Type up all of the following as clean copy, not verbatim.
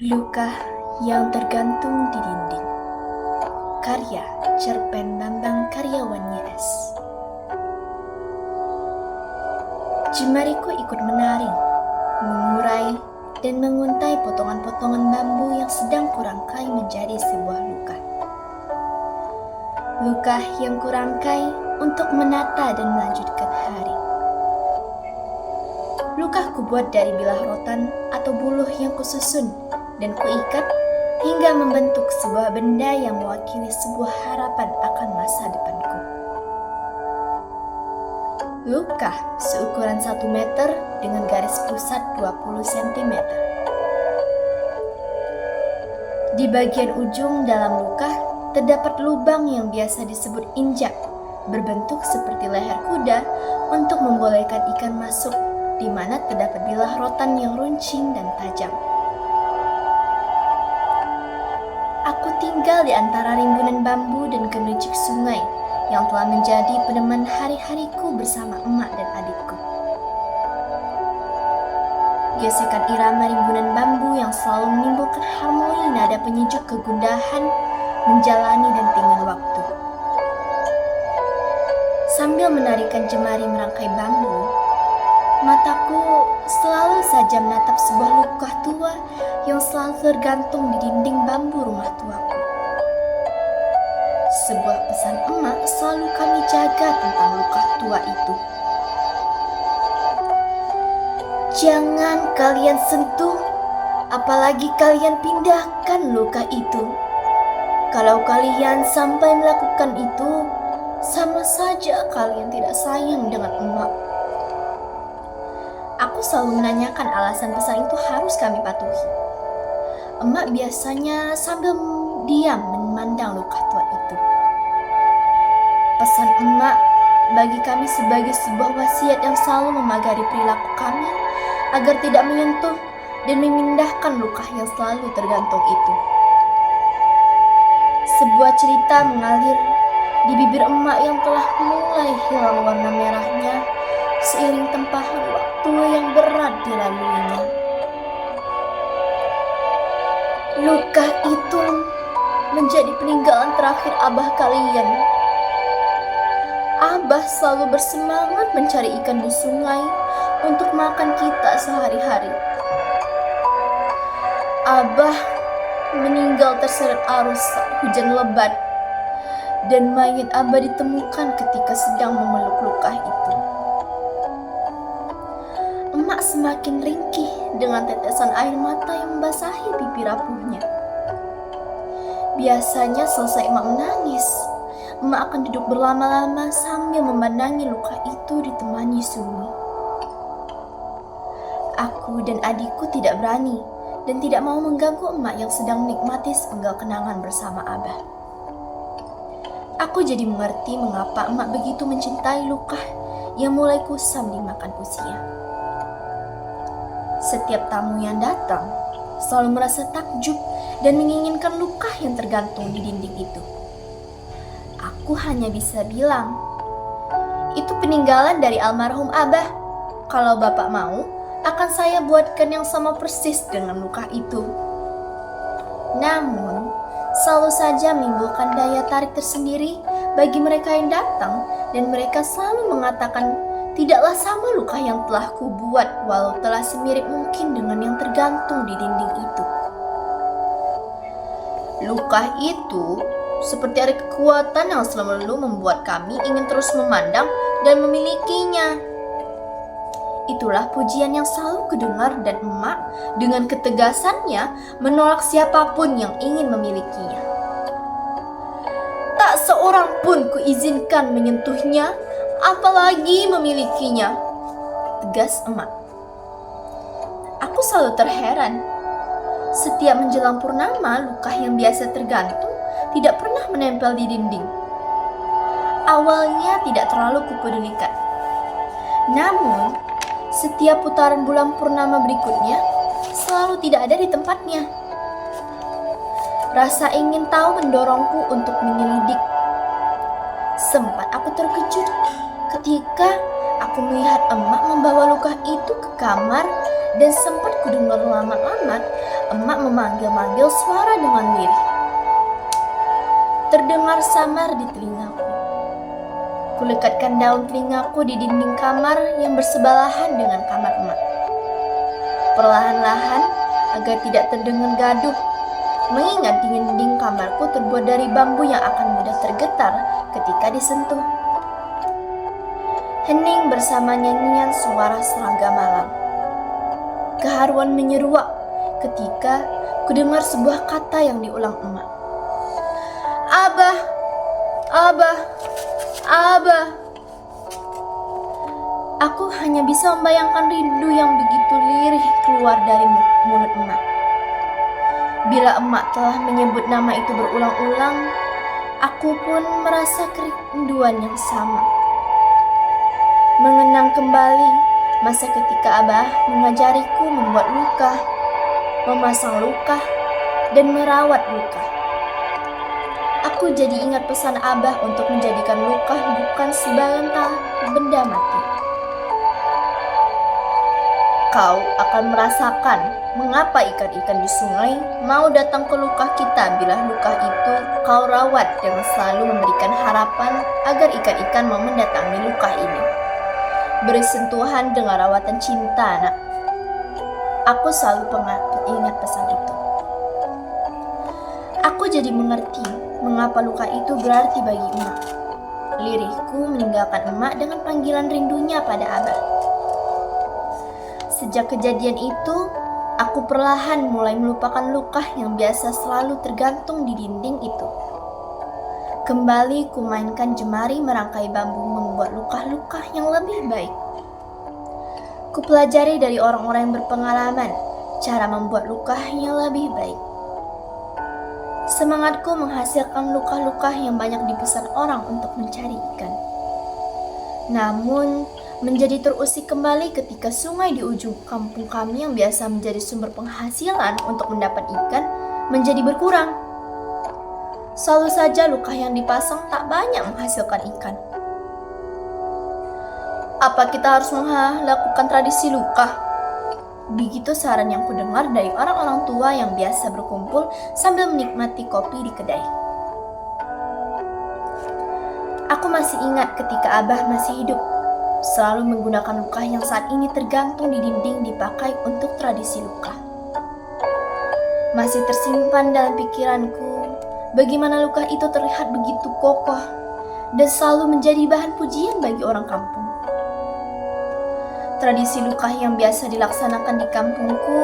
Luka yang tergantung di dinding. Karya Cerpen Bambang Karyawan YS. Jemariku ikut menari, mengurai, dan menguntai potongan-potongan bambu yang sedang kurangkai menjadi sebuah luka. Luka yang kurangkai untuk menata dan melanjutkan hari. Luka kubuat dari bilah rotan atau buluh yang kususun dan kuikat hingga membentuk sebuah benda yang mewakili sebuah harapan akan masa depanku. Luka seukuran 1 meter dengan garis pusat 20 cm. Di bagian ujung dalam luka terdapat lubang yang biasa disebut injak, berbentuk seperti leher kuda untuk membolehkan ikan masuk, di mana terdapat bilah rotan yang runcing dan tajam. Aku tinggal di antara rimbunan bambu dan gemericik sungai yang telah menjadi peneman hari-hariku bersama emak dan adikku. Gesekan irama rimbunan bambu yang selalu menimbulkan harmoni nada penyejuk kegundahan menjalani dan dengan waktu. Sambil menarikan jemari merangkai bambu, mataku selalu saja menatap sebuah luka tua yang selalu tergantung di dinding bambu rumah tuaku. Sebuah pesan emak selalu kami jaga tentang luka tua itu. Jangan kalian sentuh, apalagi kalian pindahkan luka itu. Kalau kalian sampai melakukan itu, sama saja kalian tidak sayang dengan emak. Aku selalu menanyakan alasan pesan itu harus kami patuhi. Emak biasanya sambil diam memandang luka tua itu. Pesan emak bagi kami sebagai sebuah wasiat yang selalu memagari perilaku kami agar tidak menyentuh dan memindahkan luka yang selalu tergantung itu. Sebuah cerita mengalir di bibir emak yang telah mulai hilang warna merahnya seiring tempahan waktu yang berat dilaluinya. Luka itu menjadi peninggalan terakhir abah kalian. Abah selalu bersemangat mencari ikan di sungai untuk makan kita sehari-hari. Abah meninggal terseret arus hujan lebat, dan mayat Abah ditemukan ketika sedang memeluk luka itu. Emak semakin ringkih dengan tetesan air mata yang membasahi pipi rapuhnya. Biasanya selesai emak menangis, emak akan duduk berlama-lama sambil memandangi luka itu ditemani sunyi. Aku dan adikku tidak berani dan tidak mau mengganggu emak yang sedang menikmati sepenggal kenangan bersama Abah. Aku jadi mengerti mengapa emak begitu mencintai luka yang mulai kusam dimakan usia. Setiap tamu yang datang selalu merasa takjub dan menginginkan luka yang tergantung di dinding itu. Aku hanya bisa bilang, itu peninggalan dari almarhum Abah. Kalau Bapak mau, akan saya buatkan yang sama persis dengan luka itu. Namun, selalu saja menimbulkan daya tarik tersendiri bagi mereka yang datang, dan mereka selalu mengatakan, tidaklah sama luka yang telah kubuat walau telah semirip mungkin dengan yang tergantung di dinding itu. Luka itu seperti ada kekuatan yang selalu membuat kami ingin terus memandang dan memilikinya. Itulah pujian yang selalu kudengar, dan emak dengan ketegasannya menolak siapapun yang ingin memilikinya. Tak seorang pun kuizinkan menyentuhnya, apalagi memilikinya, tegas emak. Aku selalu terheran. Setiap menjelang purnama, luka yang biasa tergantung tidak pernah menempel di dinding. Awalnya tidak terlalu kupedulikan. Namun, setiap putaran bulan purnama berikutnya selalu tidak ada di tempatnya. Rasa ingin tahu mendorongku untuk menyelidik. Sempat aku terkejut ketika aku melihat emak membawa luka itu ke kamar dan sempat kudengar lama-lama emak memanggil-manggil suara dengan lirih. Terdengar samar di telingaku. Kulekatkan daun telingaku di dinding kamar yang bersebelahan dengan kamar emak. Perlahan-lahan, agar tidak terdengar gaduh, mengingat dinding kamarku terbuat dari bambu yang akan mudah tergetar ketika disentuh. Hening bersama nyanyian suara serangga malam. Keharuan menyeruak ketika kudengar sebuah kata yang diulang emak. Abah, Abah, Abah. Aku hanya bisa membayangkan rindu yang begitu lirih keluar dari mulut emak. Bila emak telah menyebut nama itu berulang-ulang, aku pun merasa kerinduan yang sama. Mengenang kembali masa ketika Abah mengajariku membuat luka, memasang luka, dan merawat luka. Aku jadi ingat pesan Abah untuk menjadikan luka bukan sebagai benda mati. Kau akan merasakan mengapa ikan-ikan di sungai mau datang ke luka kita bila luka itu kau rawat dengan selalu memberikan harapan agar ikan-ikan mau mendatangi luka ini. Beri sentuhan dengan rawatan cinta, nak. Aku selalu ingat pesan itu. Aku jadi mengerti mengapa luka itu berarti bagi emak. Lirihku meninggalkan emak dengan panggilan rindunya pada Abah. Sejak kejadian itu, aku perlahan mulai melupakan luka yang biasa selalu tergantung di dinding itu. Kembali kumainkan jemari merangkai bambu membuat luka-luka yang lebih baik. Kupelajari dari orang-orang yang berpengalaman cara membuat luka yang lebih baik. Semangatku menghasilkan luka-luka yang banyak dipesan orang untuk mencari ikan. Namun, menjadi terusik kembali ketika sungai di ujung kampung kami yang biasa menjadi sumber penghasilan untuk mendapat ikan menjadi berkurang. Selalu saja luka yang dipasang tak banyak menghasilkan ikan. Apa kita harus melakukan tradisi luka? Begitu saran yang kudengar dari orang-orang tua yang biasa berkumpul sambil menikmati kopi di kedai. Aku masih ingat ketika Abah masih hidup, selalu menggunakan luka yang saat ini tergantung di dinding dipakai untuk tradisi luka. Masih tersimpan dalam pikiranku bagaimana luka itu terlihat begitu kokoh dan selalu menjadi bahan pujian bagi orang kampung. Tradisi luka yang biasa dilaksanakan di kampungku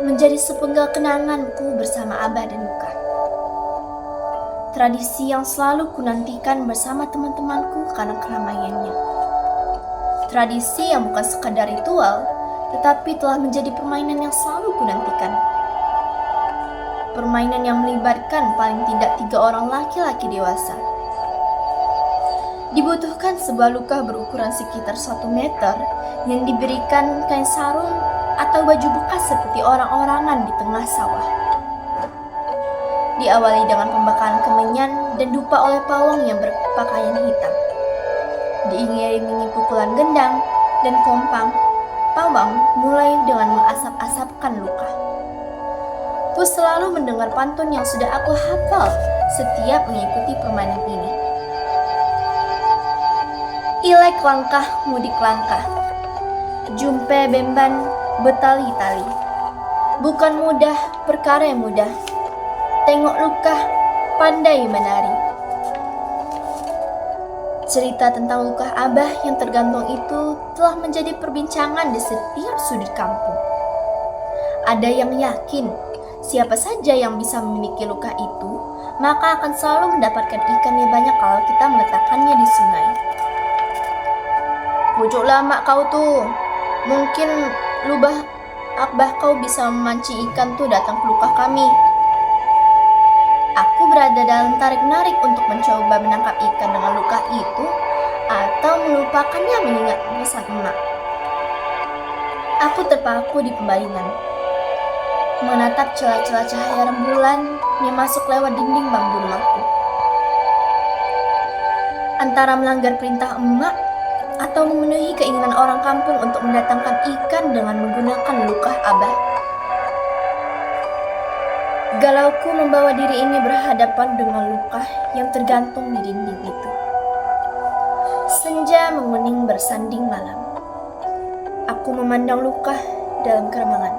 menjadi sepenggal kenanganku bersama Abah dan luka. Tradisi yang selalu kunantikan bersama teman-temanku karena keramaiannya. Tradisi yang bukan sekadar ritual, tetapi telah menjadi permainan yang selalu kunantikan. Permainan yang melibatkan paling tidak 3 orang laki-laki dewasa. Dibutuhkan sebuah luka berukuran sekitar 1 meter yang diberikan kain sarung atau baju bekas seperti orang-orangan di tengah sawah. Diawali dengan pembakaran kemenyan dan dupa oleh pawang yang berpakaian hitam. Diiringi pukulan gendang dan kompang, pawang mulai dengan mengasap-asapkan luka. Ku selalu mendengar pantun yang sudah aku hafal setiap mengikuti permainan ini. Ilek langkah, mudik langkah, jumpe bemban, betali-tali. Bukan mudah, perkara yang mudah. Tengok luka, pandai menari. Cerita tentang luka Abah yang tergantung itu telah menjadi perbincangan di setiap sudut kampung. Ada yang yakin siapa saja yang bisa memiliki luka itu, maka akan selalu mendapatkan ikan yang banyak kalau kita meletakkannya di sungai. Pojok lama kau tuh, mungkin lubah Abah kau bisa memancing ikan tuh datang ke luka kami. Aku berada dalam tarik-narik untuk mencoba menangkap ikan dengan luka itu atau melupakannya mengingat pesan emak. Aku terpaku di pembaringan, menatap celah-celah cahaya rembulan yang masuk lewat dinding bambu rumahku. Antara melanggar perintah emak atau memenuhi keinginan orang kampung untuk mendatangkan ikan dengan menggunakan luka Abah. Galauku membawa diri ini berhadapan dengan luka yang tergantung di dinding itu. Senja menguning bersanding malam. Aku memandang luka dalam keremangan.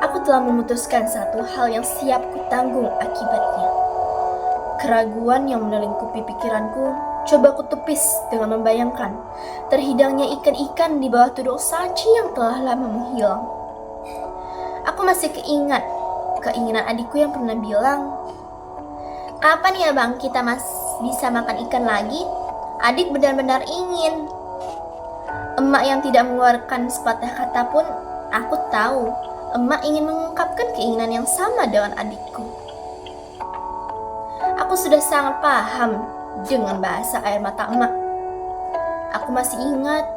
Aku telah memutuskan satu hal yang siap kutanggung akibatnya. Keraguan yang melingkupi pikiranku coba kutepis dengan membayangkan terhidangnya ikan-ikan di bawah tuduk saci yang telah lama menghilang. Aku masih keinginan adikku yang pernah bilang, "Kapan ya bang kita bisa makan ikan lagi?" Adik benar-benar ingin. Emak yang tidak mengeluarkan sepatah kata pun aku tahu emak ingin mengungkapkan keinginan yang sama dengan adikku. Aku sudah sangat paham dengan bahasa air mata emak. Aku masih ingat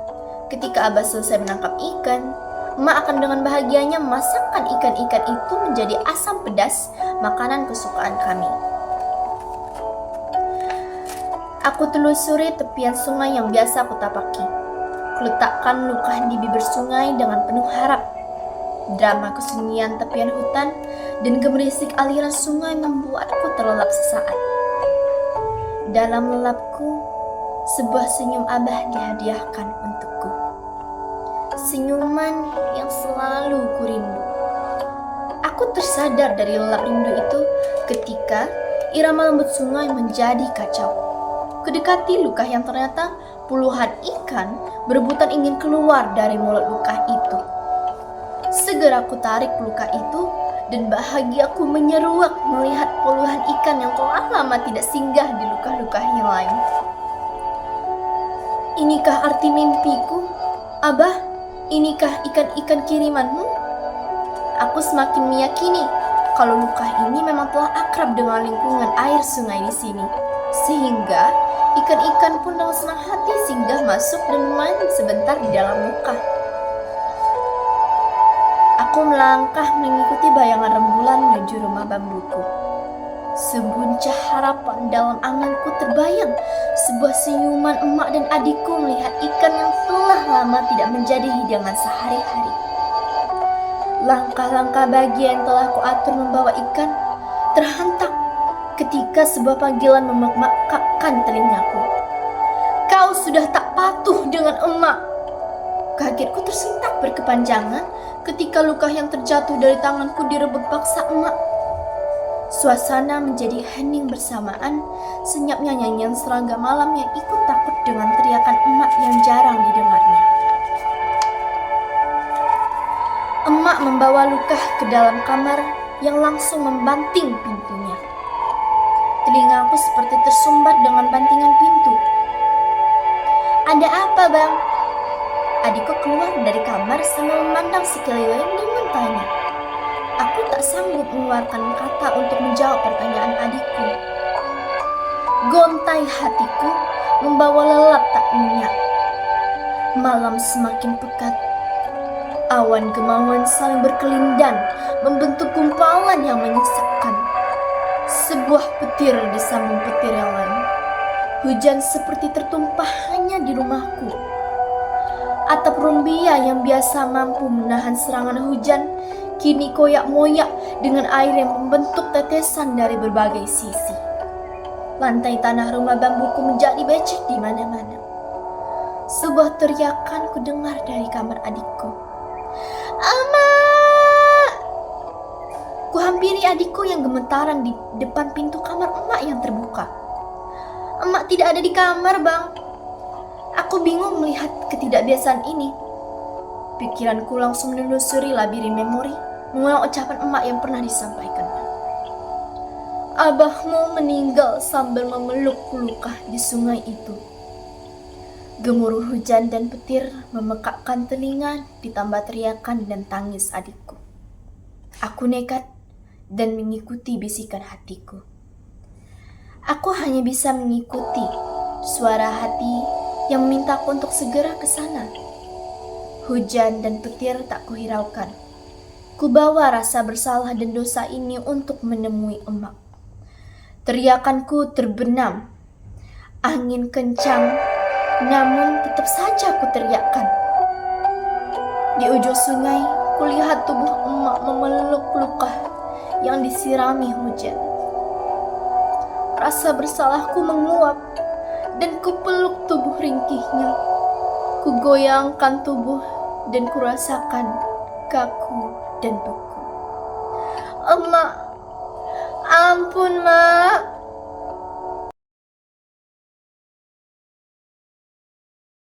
ketika Abah selesai menangkap ikan, emak akan dengan bahagianya memasakkan ikan-ikan itu menjadi asam pedas, makanan kesukaan kami. Aku telusuri tepian sungai yang biasa aku tapaki. Kuletakkan luka di bibir sungai dengan penuh harap. Drama kesunyian tepian hutan dan gemerisik aliran sungai membuatku terlelap sesaat. Dalam lelapku, sebuah senyum Abah dihadiahkan untukku. Senyuman yang selalu kurindu. Aku tersadar dari lelap rindu itu ketika irama lembut sungai menjadi kacau. Kudekati luka yang ternyata puluhan ikan berebutan ingin keluar dari mulut luka itu. Segera ku tarik luka itu dan bahagiaku menyeruak melihat puluhan ikan yang telah lama tidak singgah di luka-luka yang lain. Inikah arti mimpiku? Abah, inikah ikan-ikan kirimanmu? Aku semakin meyakini kalau luka ini memang telah akrab dengan lingkungan air sungai di sini. Sehingga ikan-ikan pun dengan senang hati singgah masuk dan main sebentar di dalam luka. Aku melangkah mengikuti bayangan rembulan menuju rumah bambuku. Sebuncah harapan dalam anganku terbayang sebuah senyuman emak dan adikku melihat ikan yang telah lama tidak menjadi hidangan sehari-hari. Langkah-langkah bahagia yang telah kuatur membawa ikan terhentak ketika sebuah panggilan memakakkan telingaku. "Kau sudah tak patuh dengan emak." Kagetku tersentak berkepanjangan ketika luka yang terjatuh dari tanganku direbut paksa emak. Suasana menjadi hening bersamaan, senyapnya nyanyian serangga malam yang ikut takut dengan teriakan emak yang jarang didengarnya. Emak membawa luka ke dalam kamar yang langsung membanting pintunya. Telingaku seperti tersumbat dengan bantingan pintu. "Ada apa, Bang?" Adikku keluar dari kamar sambil memandang sekeliling dan bertanya. Aku tak sanggup mengeluarkan kata untuk menjawab pertanyaan adikku. Gontai hatiku membawa lelap tak nyenyak. Malam semakin pekat. Awan kemauan saling berkelindan, membentuk gumpalan yang menyesakkan. Sebuah petir disambung petir yang lain. Hujan seperti tertumpah hanya di rumahku. Atap rumbia yang biasa mampu menahan serangan hujan kini koyak-moyak dengan air yang membentuk tetesan dari berbagai sisi. Lantai tanah rumah bambuku menjadi becek di mana-mana. Sebuah teriakan ku dengar dari kamar adikku. "Ama!" Ku hampiri adikku yang gemetaran di depan pintu kamar emak yang terbuka. "Emak tidak ada di kamar, Bang." Aku bingung melihat ketidakbiasaan ini. Pikiranku langsung menelusuri labirin memori, mengulang ucapan emak yang pernah disampaikan. "Abahmu meninggal sambil memeluk luka di sungai itu." Gemuruh hujan dan petir memekakkan telinga ditambah teriakan dan tangis adikku. Aku nekat dan mengikuti bisikan hatiku. Aku hanya bisa mengikuti suara hati yang memintaku untuk segera ke sana. Hujan dan petir tak kuhiraukan. Kubawa rasa bersalah dan dosa ini untuk menemui emak. Teriakanku terbenam. Angin kencang Namun tetap saja aku teriakkan. Di ujung sungai, kulihat tubuh emak memeluk luka yang disirami hujan. Rasa bersalahku menguap dan kupeluk tubuh ringkihnya. Kugoyangkan tubuh dan kurasakan kaku dan beku. Emak, ampun, Ma.